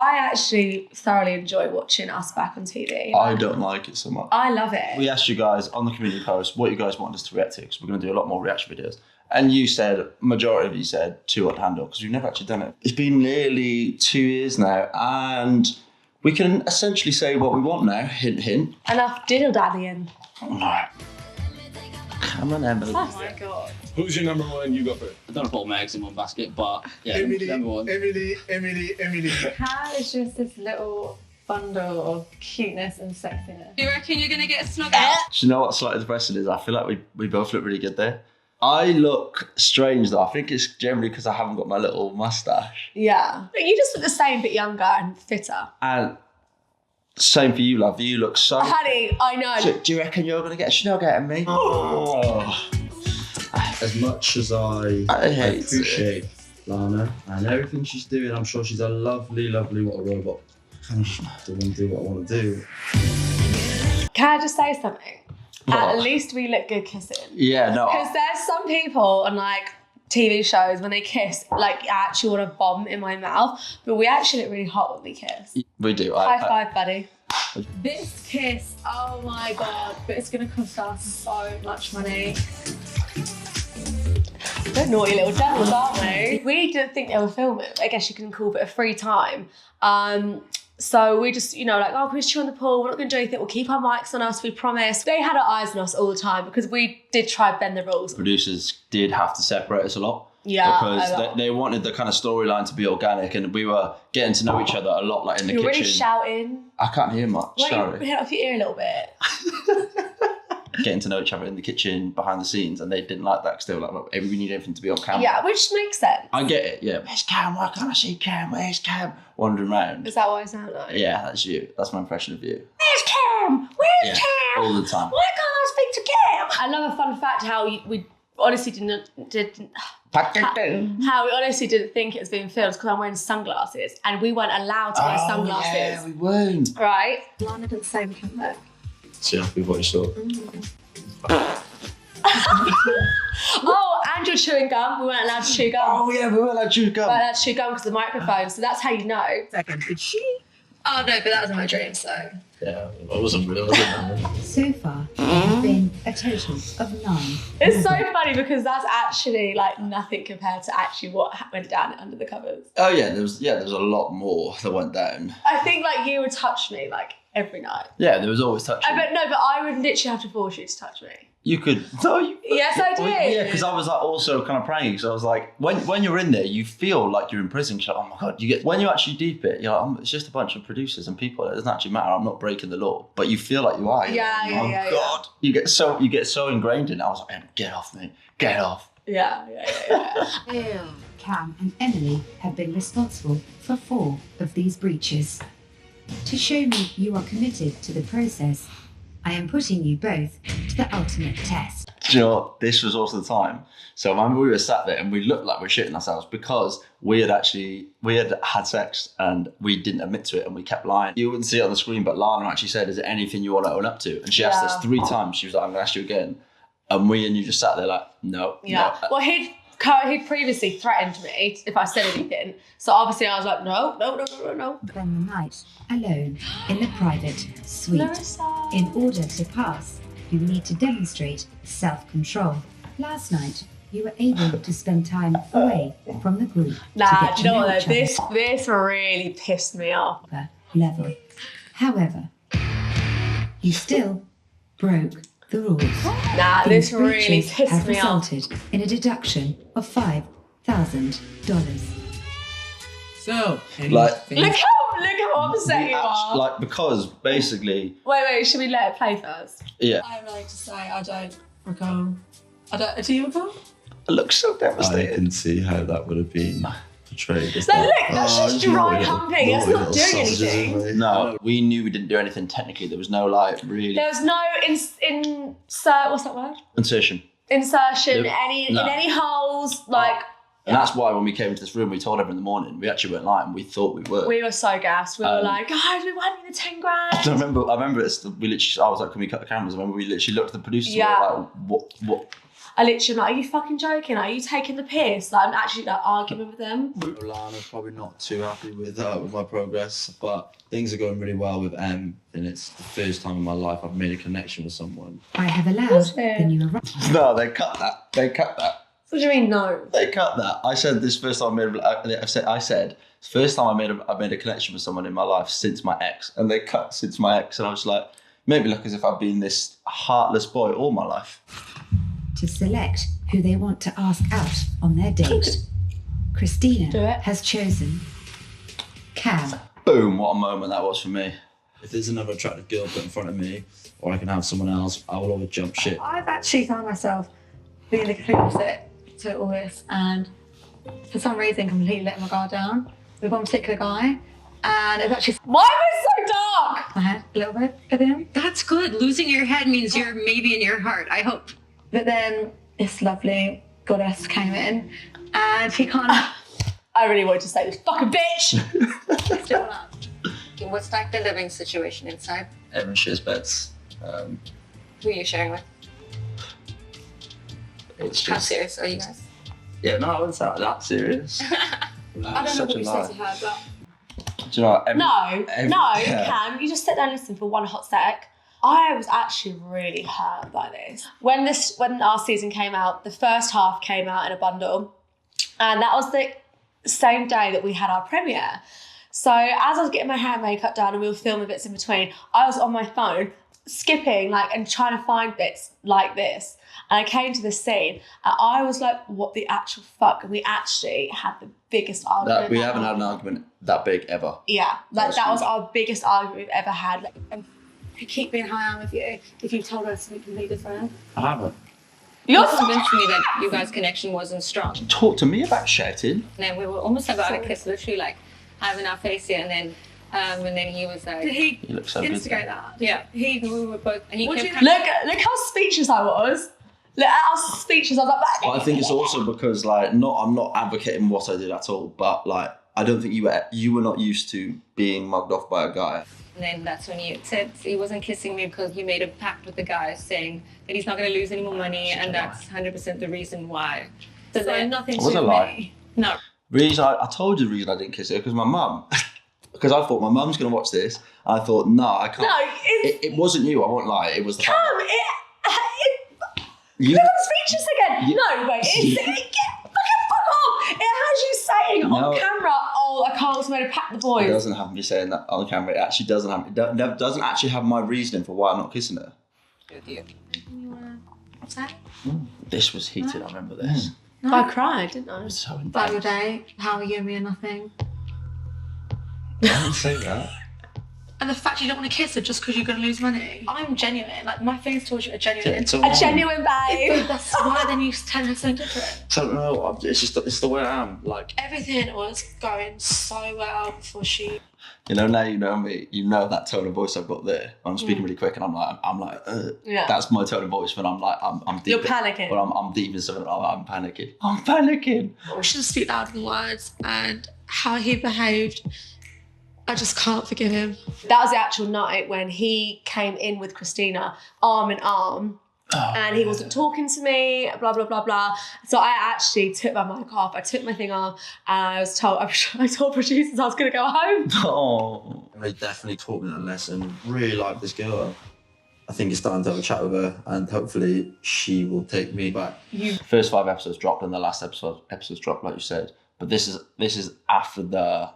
I actually thoroughly enjoy watching us back on TV. I don't like it so much. I love it. We asked you guys on the community post what you guys want us to react to, because we're going to do a lot more reaction videos. And you said, majority of you said Too Hot to Handle, because we've never actually done it. It's been nearly 2 years now, and we can essentially say what we want now. Hint, hint. Enough diddle-daddying. Right. Come on, Emily. Oh my God. Who's your number one? You go first. I don't want to put all my eggs in one basket, but yeah, Emily, number one. Emily. Kat is just this little bundle of cuteness and sexiness. You reckon you're going to get a snug out? Do you know what slightly depressing is? I feel like we both look really good there. I look strange though. I think it's generally because I haven't got my little mustache. Yeah. But you just look the same, but younger and fitter. And same for you, love. You look so... Honey, I know. Do you reckon you're going to get a snug out of me? Oh. As much as I hate appreciate Lana and everything she's doing, I'm sure she's a lovely, lovely little robot. I kind of just don't want to do what I want to do. Can I just say something? What? At least we look good kissing. Yeah, no. Because there's some people on like TV shows when they kiss, like I actually want a bomb in my mouth, but we actually look really hot when we kiss. We do. High five, buddy. This kiss, oh my God, but it's going to cost us so much money. They're naughty little devils, aren't we? We didn't think they were filming. I guess you can call it a free time. So we just, like, oh, please chill in the pool. We're not going to do anything. We'll keep our mics on us. We promise. They had our eyes on us all the time because we did try and bend the rules. Producers did have to separate us a lot. Yeah, because they wanted the kind of storyline to be organic, and we were getting to know each other a lot, like in the You're kitchen. really shouting. I can't hear much. Why don't Sorry. you hit off your ear a little bit? Getting to know each other in the kitchen, behind the scenes, and they didn't like that because they were like, well, we need everything to be on camera. Yeah, which makes sense. I get it, yeah. Where's Cam? Why can't I see Cam? Where's Cam? Wandering around. Is that what I sound like? Yeah, that's you. That's my impression of you. Where's Cam? Where's Cam? All the time. Why can't I speak to Cam? I love a fun fact how we honestly didn't how we honestly didn't think it was being filmed because I'm wearing sunglasses and we weren't allowed to wear sunglasses. Yeah, we weren't. Right? Lana didn't say we can look. So happy with what you saw. Oh, and you're chewing gum. We weren't allowed to chew gum. Oh yeah, we weren't allowed to chew gum. We weren't allowed to chew gum because of the microphone. So that's how you know. Second, did she? Oh no, but that was in my dream, so. Yeah, I wasn't real, was it? So far, there have been a total of 9. It's so funny because that's actually like nothing compared to actually what went down under the covers. Oh yeah, there was a lot more that went down. I think like you would touch me like every night. Yeah, there was always touching. But I would literally have to force you to touch me. You could. No, you. Yes, I did. Yeah, because I was like also kind of praying. Because I was like, when you're in there, you feel like you're in prison. You're like, oh my God, you get when you actually deep it. You're like, it's just a bunch of producers and people. It doesn't actually matter. I'm not breaking the law, but you feel like you are. Yeah. God, you get so ingrained in it. I was like, get off me, get off. Yeah. Cam and Emily have been responsible for 4 of these breaches. To show me you are committed to the process, I am putting you both to the ultimate test. Do you know what? This was also the time. So I remember we were sat there and we looked like we're shitting ourselves because we had had sex and we didn't admit to it and we kept lying. You wouldn't see it on the screen, but Lana actually said, is there anything you want to own up to? And she asked us 3 times. She was like, I'm going to ask you again. And we and you just sat there like, no. Yeah. No. Well, he'd previously threatened me if I said anything. So obviously I was like, no. Spend the night alone in the private suite. Larissa. In order to pass, you need to demonstrate self-control. Last night, you were able to spend time away from the group. Nah, to do you know each what? This really pissed me off. other level. However, you still broke the rules. Nah, These this really breaches pissed have me off. resulted in a deduction of $5,000. So, Like- Look how upset you are. Because basically, Wait, should we let it play first? yeah, I would like to say I don't recall. Do you recall? it looks so I devastated. can see how that would have been portrayed. So look, that's just dry humping. That's not doing anything. No, we knew we didn't do anything technically. There was no like really There was no what's that word? insertion. Insertion, No. in any holes, like. And that's why when we came into this room, we told everyone in the morning, we actually weren't lying. We thought we were. We were so gassed. We were like, guys, we won the 10 grand. I remember I was like, can we cut the cameras? I remember we literally looked at the producers and we were like, what? I literally am like, are you fucking joking? Are you taking the piss? Like, I'm actually like arguing with them. Lana's probably not too happy with my progress, but things are going really well with Em, and it's the first time in my life I've made a connection with someone. I have allowed Was it? the new arrival. No, they cut that. They cut that. What do you mean, no? They cut that. I said this first time I said first time I made a connection with someone in my life since my ex, and they cut since my ex, and I was like, made me look as if I've been this heartless boy all my life. To select who they want to ask out on their date. Do Christina it. has chosen Cam. Boom! What a moment that was for me. If there's another attractive girl put in front of me, or I can have someone else, I will always jump ship. I've actually found myself being the complete opposite to all this, and for some reason completely letting my guard down with one particular guy, and it's actually Why am I so dark? my head a little bit with him. That's good. Losing your head means you're maybe in your heart, I hope. But then this lovely goddess came in, and he kind of I really wanted to say this fucking bitch. still up. What's like the living situation inside? Everyone shares beds. Who are you sharing with? It's How just serious are you guys? yeah, no, I wouldn't say that serious. I don't know Such what a you lie. said to her, but Do you know what? No, yeah. Cam, you just sit there and listen for one hot sec. I was actually really hurt by this. When our season came out, the first half came out in a bundle, and that was the same day that we had our premiere. So as I was getting my hair and makeup done and we were filming bits in between, I was on my phone skipping and trying to find bits like this. And I came to this scene and I was like, what the actual fuck? And we actually had the biggest argument. We haven't had an argument that big ever. Yeah, that was our biggest argument we've ever had. I keep being high on with you if you've told us something completely different. I haven't. You're You convinced me that you guys' connection wasn't strong. Talk to me about shouting. And then we were almost about to kiss, literally like having our face here, and then he was like, Did he You look so good. instigate that? yeah, we were both, and he What do kept you Look how speechless I was. Look at how speechless I was like, But I think it's also because I'm not advocating what I did at all, but I don't think you were not used to being mugged off by a guy. And then that's when he said he wasn't kissing me because he made a pact with the guy saying that he's not going to lose any more money, and that's 100% the reason why. So So then, nothing It to was do a with lie. me. no, Reason I told you the reason I didn't kiss her because my mum, because I thought my mum's gonna watch this. I thought no, I can't. no, it's It wasn't you. I won't lie. It was the Cam. fact. You, Look, I'm speechless again. You- No, wait, fucking fuck off. It has you saying No. on camera, oh, I can't wait to pack the it boys. doesn't have me saying that on camera. It actually doesn't have. It doesn't actually have my reasoning for why I'm not kissing her. with you. This was heated. I remember this. I cried, didn't I? It was so About your intense. day, how are you and me and nothing? I didn't say that. And the fact you don't want to kiss her just because you're going to lose money. I'm genuine. Like, my feelings towards you are genuine. It's A genuine babe. That's why then you tell her something different. I don't know. It's the way I am. Like Everything was going so well before she. Now you know me. You know that tone of voice I've got there. I'm speaking really quick, and I'm like, Yeah. that's my tone of voice when I'm deep. You're panicking. When I'm deep in something, I'm panicking. I'm panicking. We shouldn't speak louder than words, and how he behaved, I just can't forgive him. That was the actual night when he came in with Christina arm in arm. And he wasn't talking to me, blah, blah, blah, blah. So I actually took my mic off. I took my thing off and I told producers I was going to go home. Oh. they definitely taught me that lesson. Really like this girl. I think it's time to have a chat with her, and hopefully she will take me back. First 5 episodes dropped, and the last episodes dropped, like you said. But this is after the.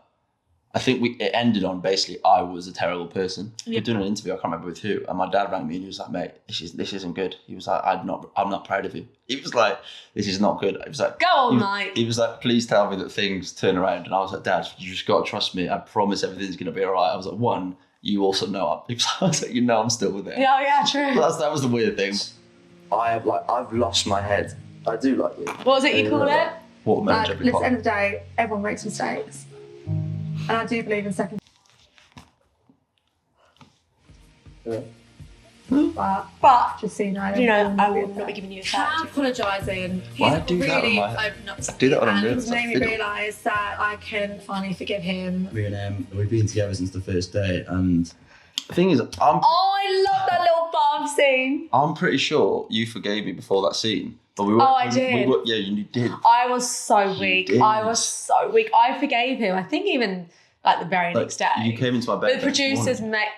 I think it ended on basically I was a terrible person. We were doing an interview, I can't remember with who, and my dad rang me and he was like, "Mate, this isn't good." He was like, "I'm not proud of you." He was like, "This is not good." He was like, Go on, he, mate. He was like, "Please tell me that things turn around." And I was like, "Dad, you just got to trust me. I promise everything's gonna be alright." I was like, "One, you also know." I was like, "I'm still with it." Yeah, true. That was the weird thing. I've lost my head. I do like you. What was it you called it? Watermelon At every the end pot. of the day, everyone makes mistakes. And I do believe in second. Yeah. But just so you know, I will not be giving you a Cam fact. apologising. Why He's do that on really my- opened up to do that me, when I'm and nervous, he's I made me fiddle. realise that I can finally forgive him. Me and we've been together since the first day, and The thing is, Oh, I love that little love scene. I'm pretty sure you forgave me before that scene. But we were, Oh, I did. Yeah, you did. I was so weak. did. I was so weak. I forgave him. I think even like the very next day. You came into my bed. The producers made.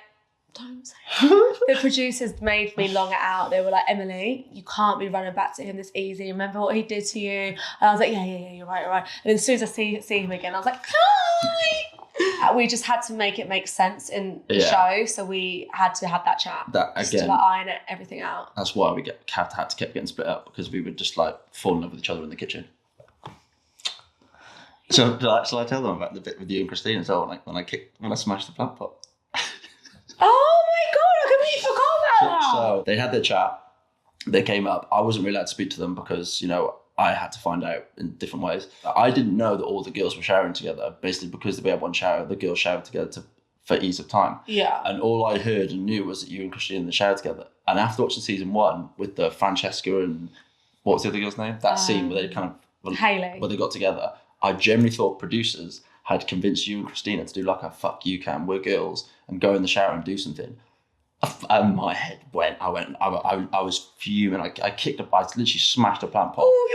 Don't say. The producers made me long it out. They were like, Emily, you can't be running back to him this easy. Remember what he did to you? And I was like, yeah, you're right. And then as soon as I see him again, I was like, hi. We just had to make it make sense in the show, so we had to have that chat. That just again, to like iron everything out. That's why we had to keep getting split up, because we would just like fall in love with each other in the kitchen. So shall I tell them about the bit with you and Christine as well? Like when I smashed the plant pot. Oh my god, I completely forgot about that. So they had their chat. They came up. I wasn't really allowed to speak to them because, you know, I had to find out in different ways. I didn't know that all the girls were showering together. Basically, because we had one shower, the girls showered together for ease of time. Yeah. And all I heard and knew was that you and Christine in the shower together. And after watching season 1 with the Francesca and what was the other girl's name? That scene where they kind of Hayley. where they got together. I generally thought producers had convinced you and Christina to do like a fuck you Cam, we're girls, and go in the shower and do something. And my head went. I was fuming. I kicked up. I literally smashed a plant pot. Oh,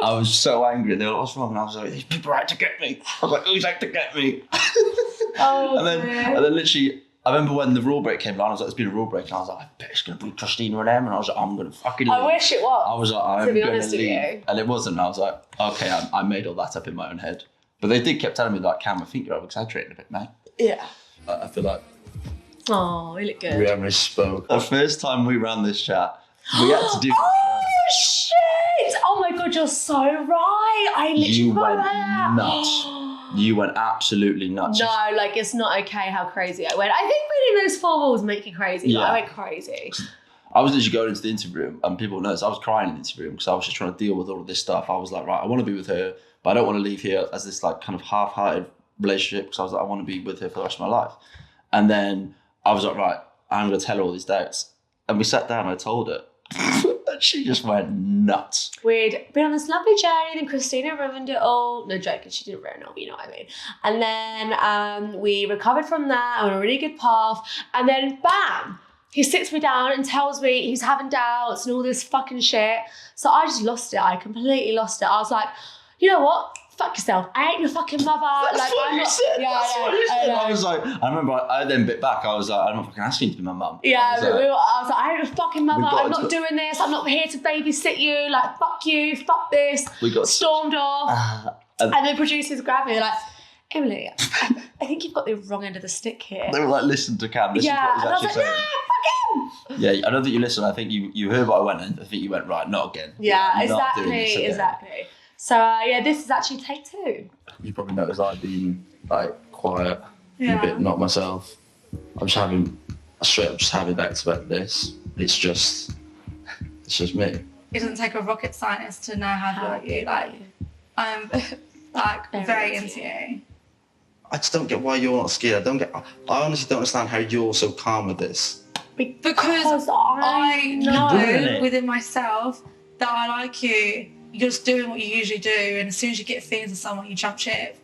you're right. I was so angry. They were like, what's wrong? And I was like, these people are out to get me. I was like, who's out to get me? Oh, and then literally, I remember when the rule break came down, I was like, there's been a rule break. And I was like, I bet it's going to be Christina and them. And I was like, I'm going to fucking leave. I wish it was. I was like, I'm to be going honest to with leave. you. And it wasn't. I was like, okay, I made all that up in my own head. But they did keep telling me, like, Cam, I think you're over-exaggerating a bit, mate. Yeah. I feel like Oh, you look good. we haven't really spoke. The first time we ran this chat, we had to do... Oh, shit! Oh my god, you're so right. I literally You forgot went about that. nuts. You went absolutely nuts. No, like it's not okay how crazy I went. I think reading those 4 walls make you crazy. Like, Yeah. I went crazy. I was literally going into the interview room, and people noticed I was crying in the interview room because I was just trying to deal with all of this stuff. I was like, right, I want to be with her, but I don't want to leave here as this like kind of half-hearted relationship, because I was like, I want to be with her for the rest of my life. And then I was like, right, I'm going to tell her all these doubts. And we sat down and I told her. And she just went nuts. We'd been on this lovely journey, then Christina ruined it all. No joking, she didn't ruin it all, but you know what I mean. And then we recovered from that on a really good path. And then bam, he sits me down and tells me he's having doubts and all this fucking shit. So I just lost it. I completely lost it. I was like, you know what? Fuck yourself. I ain't your fucking mother. That's like, what I'm you not, said. Yeah, That's I know, what you said. I know. I was like, I remember I then bit back. I was like, I'm not fucking asking you to be my mum. Yeah, I was like, I was like, I ain't your fucking mother. got I'm not to- doing this. I'm not here to babysit you. Like, fuck you. Fuck this. We got to- stormed off. and And the producers grabbed me. They're like, Emily, I think you've got the wrong end of the stick here. they were like, listen to Cam. This Yeah, is and I what was he's like, actually nah, saying. fuck him. Yeah, I don't think you listened. I think you heard what I went, and I think you went, right, not again. Yeah, Not doing this exactly, again. exactly. So yeah, this is actually take 2. You probably noticed I've been like quiet, Yeah. a bit not myself. I'm just having back to back this. It's just me. It doesn't take a rocket scientist to know how to work you. Like, I'm like very into you. I just don't get why you're not scared. I honestly don't understand how you're so calm with this. Because I doing know it. within myself that I like you. You're just doing what you usually do, and as soon as you get feelings of someone, you jump ship.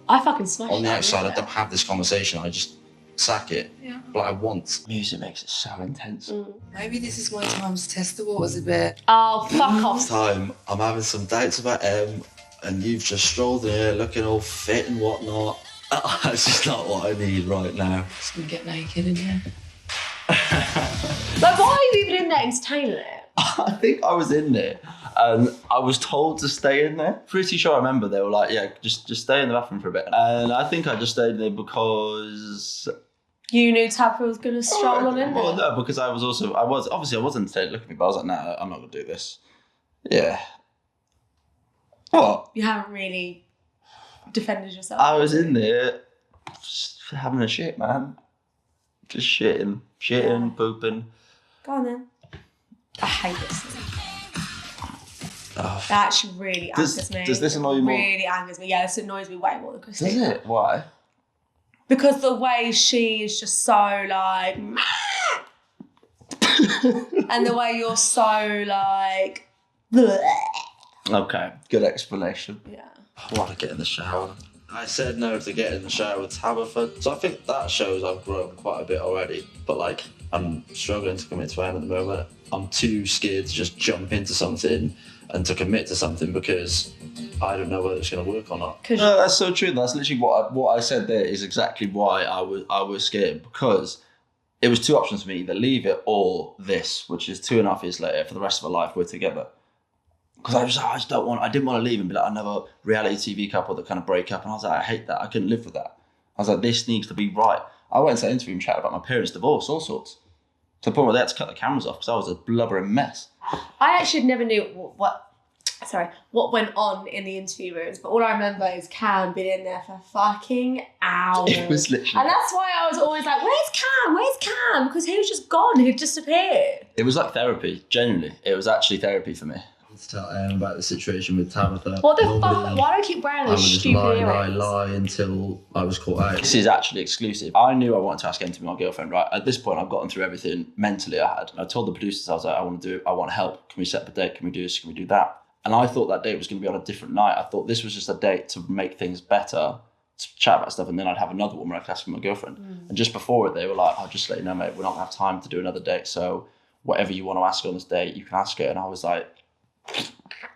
I fucking smashed On the that, outside, I yeah. don't have this conversation. I just sack it. Yeah. But I want. Music makes it so intense. Maybe this is my time to test the waters a bit. Oh, fuck off. Time, I'm having some doubts about and you've just strolled in here looking all fit and whatnot. That's just not what I need right now. Just gonna get naked in here. Like, why are you even in there entertaining it? I think I was in there, and I was told to stay in there. Pretty sure I remember they were like, yeah, just stay in the bathroom for a bit. And I think I just stayed there because... You knew Tabitha was going to stroll on in there. Well, no, because I wasn't staying looking at me, but I was like, nah, I'm not going to do this. Yeah. What? You haven't really defended yourself. I was in there just having a shit, man. Just shitting, pooping. Go on then. I hate this thing. Oh. That actually really angers me. Does this annoy you more? Really angers me. Yeah, this annoys me way more than Christina. Does it? Why? Because the way she is just so like... and the way you're so like... bleh. Okay, good explanation. Yeah. I want to get in the shower. I said no to get in the shower with Tabitha, so I think that shows I've grown quite a bit already. But like, I'm struggling to commit to Em at the moment. I'm too scared to just jump into something and to commit to something because I don't know whether it's going to work or not. No, that's so true. That's literally what I said there is exactly why I was scared, because it was two options for me: either leave it or this, which is 2.5 years later. For the rest of our life, we're together. Because I didn't want to leave and be like another reality TV couple that kind of break up. And I was like, I hate that. I couldn't live with that. I was like, this needs to be right. I went to that interview and chatted about my parents' divorce, all sorts. To the point where they had to cut the cameras off because I was a blubbering mess. I actually never knew what went on in the interview rooms, but all I remember is Cam being in there for fucking hours. It was literally... And that's why I was always like, where's Cam? Where's Cam? Because he was just gone. He'd disappeared. It was like therapy, genuinely. It was actually therapy for me. To tell Em about the situation with Tabitha. What the fuck? Why do I keep wearing I would those just stupid lie earrings? until I was caught out. This is actually exclusive. I knew I wanted to ask Em to be my girlfriend, right? At this point, I've gotten through everything mentally I had. I told the producers, I was like, I want to do it. I want help. Can we set up a date? Can we do this? Can we do that? And I thought that date was going to be on a different night. I thought this was just a date to make things better, to chat about stuff, and then I'd have another one where I could ask for my girlfriend. And just before it, they were like, I'll just let you know, mate, we're not going to have time to do another date. So whatever you want to ask her on this date, you can ask her. And I was like...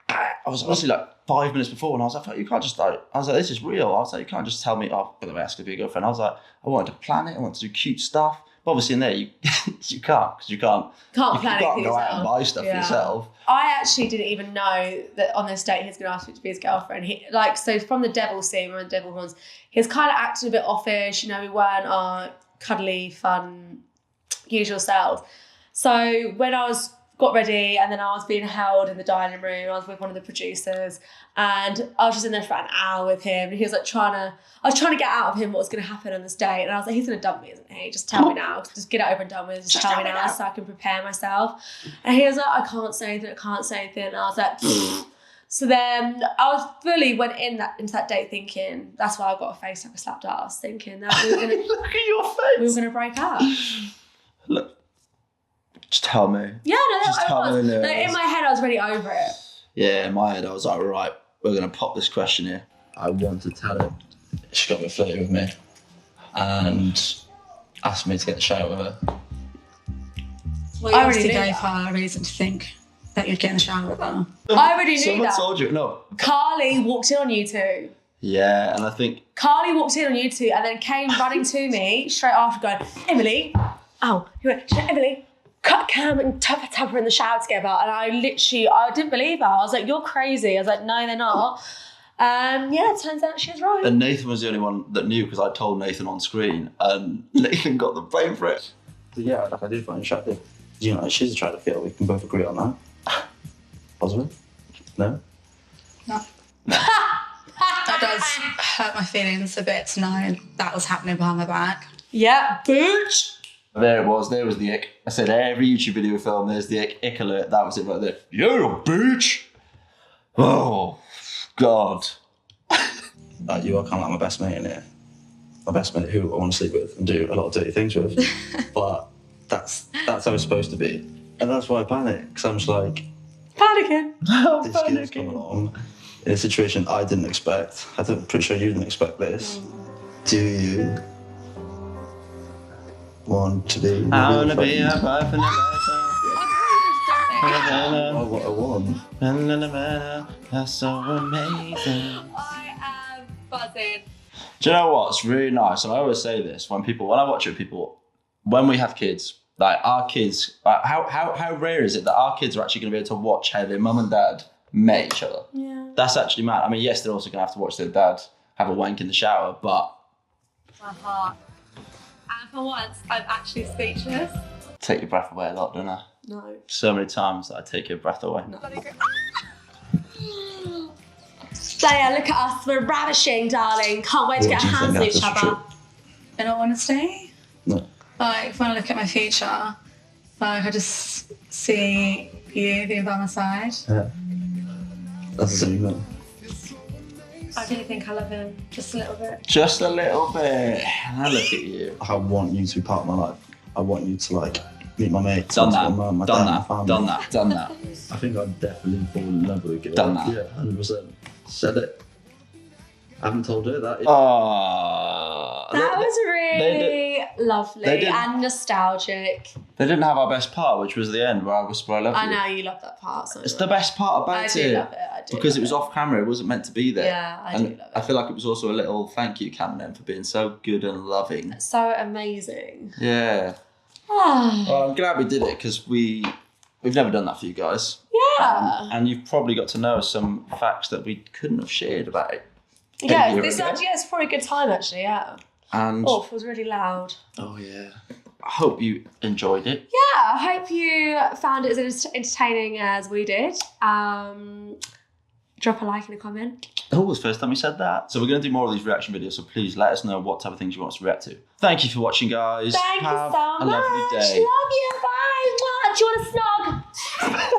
I was honestly like 5 minutes before, and I was like, you can't just like, I was like, this is real. I was like, you can't just tell me, oh, by the way, ask her to be a girlfriend. I was like, I wanted to plan it, I wanted to do cute stuff. But obviously in there, you you can't, because you can't Plan it go for out and buy stuff for yourself. I actually didn't even know that on this date he's going to ask me to be his girlfriend. So from the devil scene, when the devil ones, he was kind of acting a bit offish. You know, we weren't our cuddly, fun, usual selves. So when I got ready and then I was being held in the dining room, I was with one of the producers, and I was just in there for an hour with him, and he was like I was trying to get out of him what was going to happen on this date, and I was like, he's going to dump me, isn't he? Just tell me now, just get it over and done with, just tell me now so I can prepare myself. And he was like, I can't say anything, and I was like, so then I went into that date thinking, that's why I got a face like a slapped ass, thinking that we were going to Look at your face. we were going to break up. Look, just tell me. Yeah, no, Just I tell was. me. No, in my head, I was really over it. Yeah, in my head, I was like, right, we're going to pop this question here. I want to tell her. She got me flirting with me and asked me to get in the shower with her. Well, you I obviously already knew gave her a reason to think that you'd get in the shower with her. I already knew Someone that. told you, no. Carly walked in on you two. Yeah, and I think Carly walked in on you two and then came running to me straight after going, Emily, he went, Emily, cut Cam and tap her in the shower together. And I didn't believe her. I was like, you're crazy. I was like, no, they're not. Yeah, it turns out she was right. and Nathan was the only one that knew because I told Nathan on screen, and Nathan got the blame for it. So yeah, like I did find her attractive. You know, she's attractive girl. We can both agree on that. Possibly? No? No. That does hurt my feelings a bit to know that was happening behind my back. Yeah, bitch. There it was. There was the ick. I said every YouTube video we film, there's the ick alert. That was it right there. You're a bitch. Oh, God. You are kind of like my best mate in here. My best mate who I want to sleep with and do a lot of dirty things with. But that's how it's supposed to be. And that's why I panic, because I'm just like, Panicking. this kid's come along in a situation I didn't expect. I'm pretty sure you didn't expect this. Do you want to be I want to my be a friend? wife and a Oh, what I want. That's so amazing. I am buzzing. Do you know what's really nice? And I always say this when I watch it with people, when we have kids, like our kids, like how rare is it that our kids are actually going to be able to watch how their mum and dad met each other? Yeah. That's actually mad. I mean, yes, they're also going to have to watch their dad have a wank in the shower, but My heart. And for once, I'm actually speechless. take your breath away a lot, don't I? No. So many times that I take your breath away. Daya, look at us. We're ravishing, darling. Can't wait to get our hands on each other. In all honesty, No. like when I look at my future, like I just see you being by my side. Yeah. That's the same thing. I do think I love him just a little bit. Just a little bit. And I look at you. I want you to be part of my life. I want you to like meet my mates. Done my that. mum, my Done dad, my that. family. Done that. Done that. I think I'd definitely fall in love with a girl. Done that. Yeah, 100%. Said it. I haven't told her that yet. Oh. That was really lovely They didn't- and nostalgic. They didn't have our best part, which was the end where I whisper I love you. I know you love that part so It's much. the best part about I it. do love it. I do Because love it was off camera, it wasn't meant to be there. Yeah, I and do love it. I feel like it was also a little thank you, Camden, for being so good and loving. So amazing. Yeah. Ah, Well, I'm glad we did it because we've never done that for you guys. yeah. And you've probably got to know some facts that we couldn't have shared about it. Yeah, year this ago. actually is probably a good time actually, yeah. And Oh, it was really loud. oh yeah, I hope you enjoyed it. Yeah, I hope you found it as entertaining as we did. Drop a like and a comment. Oh, it was the first time we said that. So we're going to do more of these reaction videos, so please let us know what type of things you want us to react to. Thank you for watching, guys. Thank Have you so a much. lovely day. Love you. Bye. Mwah. Do you want a snog?